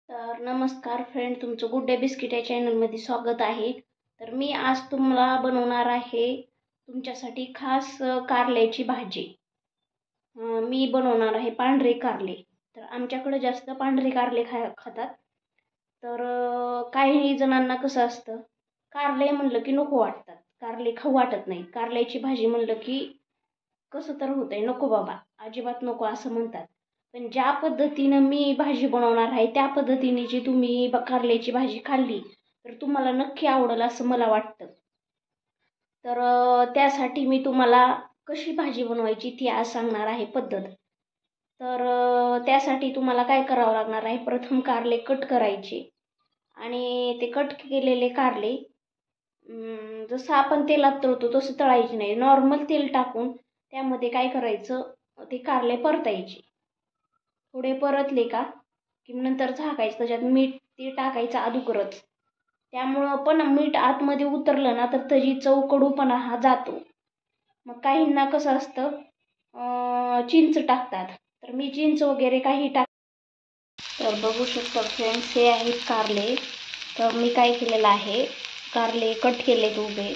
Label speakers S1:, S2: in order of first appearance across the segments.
S1: तर नमस्कार फ्रेंड, तुमचं गुड डे बिस्किट या चॅनलमध्ये स्वागत आहे. तर मी आज तुम्हाला बनवणार आहे तुमच्यासाठी खास कारल्याची भाजी. मी बनवणार आहे पांढरे कारले. तर आमच्याकडे जास्त पांढरे कारले खातात. तर काही जणांना कसं असतं, कारले म्हणलं की नको वाटतात, कारले खाऊ वाटत नाही. कारल्याची भाजी म्हणलं की कसं तर होतंय, नको बाबा, अजिबात नको असं म्हणतात. पण ज्या पद्धतीनं मी भाजी बनवणार आहे त्या पद्धतीने जी तुम्ही कारल्याची भाजी खाल्ली तर तुम्हाला नक्की आवडेल असं मला वाटतं. तर त्यासाठी मी तुम्हाला कशी भाजी बनवायची ती आज सांगणार आहे पद्धत. तर त्यासाठी तुम्हाला काय करावं लागणार आहे, प्रथम कारले कट करायचे आणि ते कट केलेले कारले जसं आपण तेलात तळतो तसं तळायचे नाही. नॉर्मल तेल टाकून त्यामध्ये काय करायचं, ते कारले परतायचे. थोडे परतले का की नंतर झाकायचं, त्याच्यात मीठ ते टाकायचं अगोदरच. त्यामुळं पण मीठ आतमध्ये उतरलं ना तर त्याची चव कडूपणा हा जातो. मग काहींना कसं असतं चिंच टाकतात, तर मी चिंच वगैरे काही तर बघू शकता फ्रेंड्स, हे आहेत कारले. तर मी काय केलेलं आहे, कारले कट केलेत उभे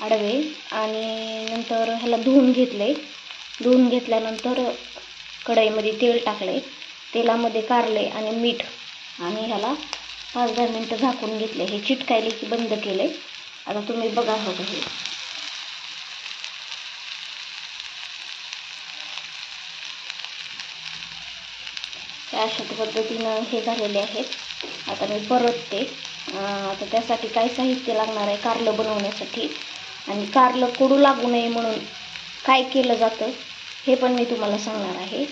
S1: आडवे आणि नंतर ह्याला धुवून घेतले. धुवून घेतल्यानंतर कढईमध्ये तेल टाकले, तेलामध्ये कारले आणि मीठ आणि ह्याला 5-10 मिनटं झाकून घेतले. हे चिटकायले की बंद केले. आता तुम्ही बघा हे अशा पद्धतीनं हे झालेले आहेत. आता मी परतते. आता त्यासाठी काय साहित्य लागणार आहे कारलं बनवण्यासाठी आणि कारलं कडू लागू नये म्हणून काय केलं जातं हे पण मी तुम्हाला सांगणार आहे.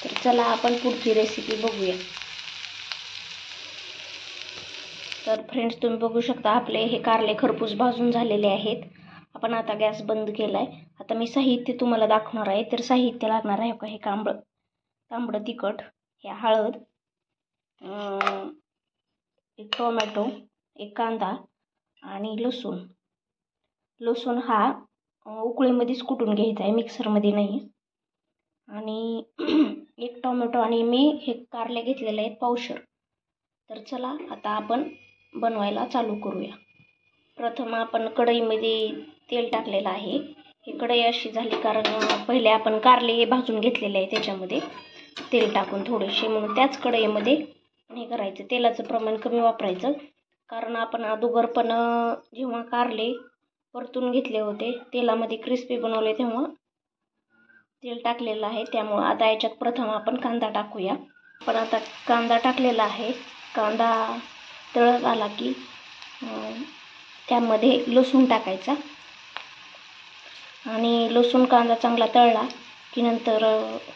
S1: तर चला आपण पुढची रेसिपी बघूया. तर फ्रेंड्स, तुम्ही बघू शकता आपले हे कारले खरपूस भाजून झालेले आहेत. आपण आता गॅस बंद केला आहे. आता मी साहित्य तुम्हाला दाखवणार आहे. तर साहित्य लागणार आहे हे तांबडं तिखट, हे हळद, एक टोमॅटो, एक कांदा आणि लसूण हा उकळीमध्येच कुटून घ्यायचा आहे, मिक्सरमध्ये नाही. आणि एक टोमॅटो आणि मी हे कारले घेतलेले आहेत पावशर. तर चला आता आपण बनवायला चालू करूया. प्रथम आपण कढईमध्ये तेल टाकलेलं आहे. ही कढई अशी झाली कारण पहिले आपण कारले भाजून घेतलेले आहे, त्याच्यामध्ये तेल टाकून थोडेसे, म्हणून त्याच कढईमध्ये हे करायचं. तेलाचं प्रमाण कमी वापरायचं कारण आपण अगोदर पण जेव्हा कारले परतून घेतले होते तेलामध्ये क्रिस्पी बनवले तेव्हा तेल टाकलेलं आहे. त्यामुळं आता याच्यात प्रथम आपण कांदा टाकूया. पण आता कांदा टाकलेला आहे. कांदा तळत आला की त्यामध्ये लसूण टाकायचा आणि लसूण कांदा चांगला तळला की नंतर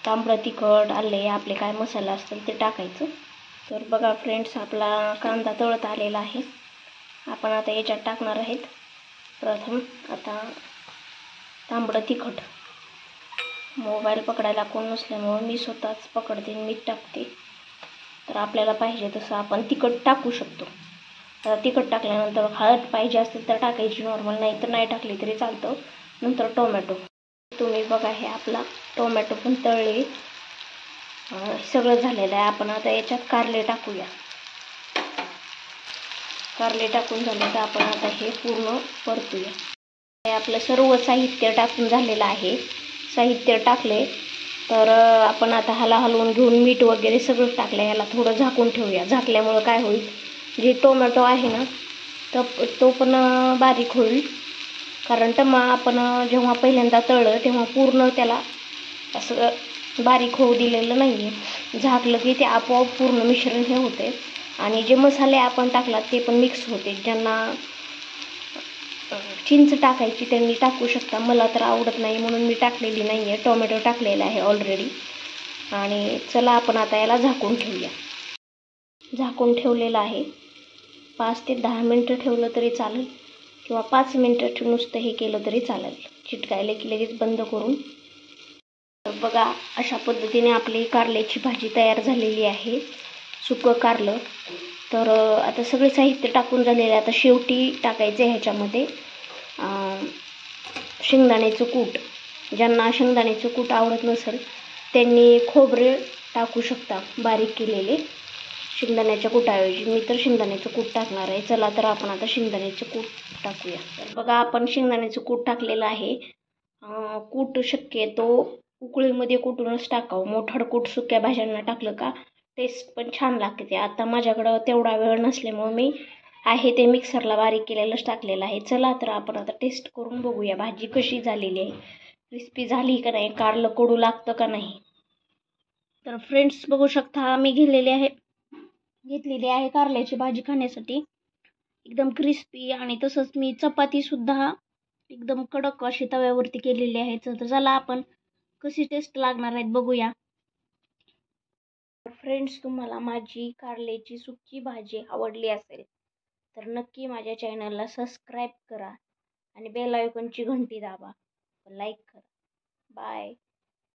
S1: तांबडं तिखट, आले, आपले काय मसाले असतील ते टाकायचं. तर बघा फ्रेंड्स, आपला कांदा तळत आलेला आहे. आपण आता याच्यात टाकणार आहेत प्रथम आता तांबडं तिखट. मोबाईल पकडायला कोण नसल्यामुळं मी स्वतःच पकडते, मीठ टाकते. तर आपल्याला पाहिजे तसं आपण तिखट टाकू शकतो. तर तिखट टाकल्यानंतर हळद पाहिजे असेल तर टाकायची, नॉर्मल नाही तर नाही टाकली तरी चालतं. नंतर टोमॅटो. तुम्ही बघा हे आपला टोमॅटो पण तळले, सगळं झालेलं आहे. आपण आता याच्यात कारले टाकूया. कारले टाकून झाले तर आपण आता हे पूर्ण परतूया. हे आपलं सर्व साहित्य टाकून झालेलं आहे. साहित्य टाकले तर आपण आता ह्याला हलवून घेऊन मीठ वगैरे सगळं टाकलं. ह्याला थोडं झाकून ठेवूया. झाकल्यामुळं काय होईल, जे टोमॅटो आहे ना तर तो पण बारीक होईल. कारण आपण जेव्हा पहिल्यांदा तळलं तेव्हा पूर्ण त्याला असं बारीक होऊ दिलेलं नाही आहे. झाकलं की ते आपोआप पूर्ण मिश्रण हे होते आणि जे मसाले आपण टाकलात ते पण मिक्स होते. ज्यांना चिंच टाकायची त्यांनी टाकू शकता. मला तर आवडत नाही म्हणून मी टाकलेली नाही आहे. टोमॅटो टाकलेला आहे ऑलरेडी. आणि चला आपण आता याला झाकून ठेवूया. झाकून ठेवलेलं आहे. 5 ते 10 मिनटं ठेवलं तरी चालेल किंवा 5 मिनटं नुसतं हे केलं तरी चालेल. चिटकायले की लगेच बंद करून. तर बघा अशा पद्धतीने आपली कारल्याची भाजी तयार झालेली आहे, सुकं कारलं. तर आता सगळे साहित्य टाकून झालेले. आता शेवटी टाकायचे ह्याच्यामध्ये शेंगदाण्याचं कूट. ज्यांना शेंगदाण्याचं कूट आवडत नसेल त्यांनी खोबरे टाकू शकता बारीक केलेले. शेंगदाण्याच्या कुटाऐवजी. मी तर शेंगदाण्याचं कूट टाकणार आहे. चला तर आपण आता शेंगदाण्याचं कूट टाकूया. तर बघा आपण शेंगदाण्याचं कूट टाकलेलं आहे. कूट शक्यतो उकळीमध्ये कुटूनच टाकावं. मोठं कूट सुक्या भाज्यांना टाकलं का टेस्ट पण छान लागते. आता माझ्याकडं तेवढा वेळ नसल्यामुळे मी आहे ते मिक्सरला बारीक केलेलंच टाकलेलं आहे. चला तर आपण आता टेस्ट करून बघूया भाजी कशी झालेली आहे. क्रिस्पी झाली का नाही, कारलं कडू लागतं का नाही. तर फ्रेंड्स बघू शकता मी घेतलेली आहे कारल्याची भाजी खाण्यासाठी. एकदम क्रिस्पी आणि तसंच मी चपातीसुद्धा एकदम कडक अशी तव्यावरती केलेली आहे. तर चला आपण कशी टेस्ट लागणार आहेत बघूया. फ्रेंड्स तुम्हाला माझी कारल्याची सुकी भाजी आवडली असेल तर नक्की माझ्या चॅनलला सबस्क्राईब करा आणि बेल आयकॉनची घंटी दाबा. लाईक करा. बाय.